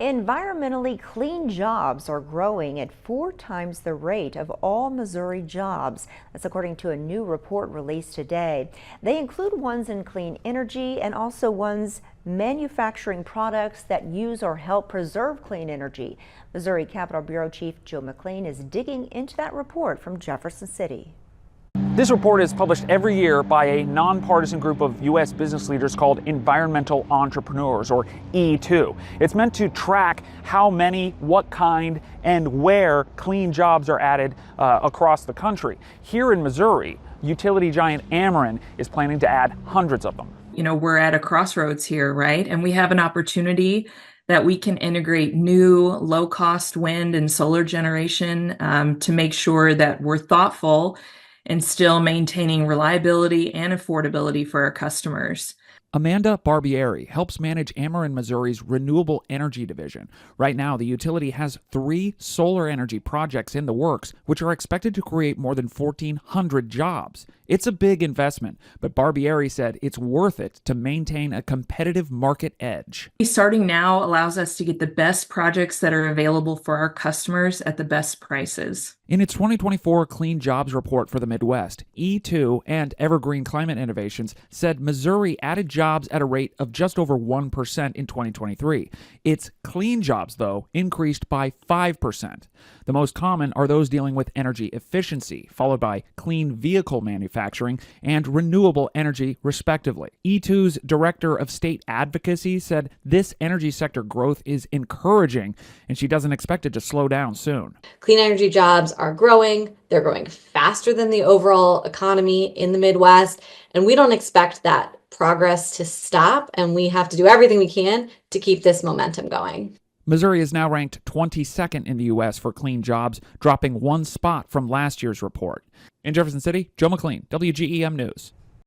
Environmentally clean jobs are growing at 4 times the rate of all Missouri jobs. That's according to a new report released today. They include ones in clean energy and also ones manufacturing products that use or help preserve clean energy. Missouri Capitol Bureau Chief Joe McLean is digging into that report from Jefferson City. This report is published every year by a nonpartisan group of U.S. business leaders called Environmental Entrepreneurs, or E2. It's meant to track how many, what kind, and where clean jobs are added across the country. Here in Missouri, utility giant Ameren is planning to add hundreds of them. You know, we're at a crossroads here, right? And we have an opportunity that we can integrate new low-cost wind and solar generation to make sure that we're thoughtful and still maintaining reliability and affordability for our customers. Amanda Barbieri helps manage Ameren Missouri's renewable energy division. Right now, the utility has 3 solar energy projects in the works, which are expected to create more than 1,400 jobs. It's a big investment, but Barbieri said it's worth it to maintain a competitive market edge. Starting now allows us to get the best projects that are available for our customers at the best prices. In its 2024 Clean Jobs Report for the Midwest, E2 and Evergreen Climate Innovations said Missouri added jobs at a rate of just over 1% in 2023. Its clean jobs, though, increased by 5%. The most common are those dealing with energy efficiency, followed by clean vehicle manufacturing and renewable energy, respectively. E2's Director of State Advocacy said this energy sector growth is encouraging, and she doesn't expect it to slow down soon. Clean energy jobs are growing. They're growing faster than the overall economy in the Midwest, and we don't expect that progress to stop, and we have to do everything we can to keep this momentum going. Missouri is now ranked 22nd in the U.S. for clean jobs, dropping 1 spot from last year's report. In Jefferson City, Joe McLean, WGEM News.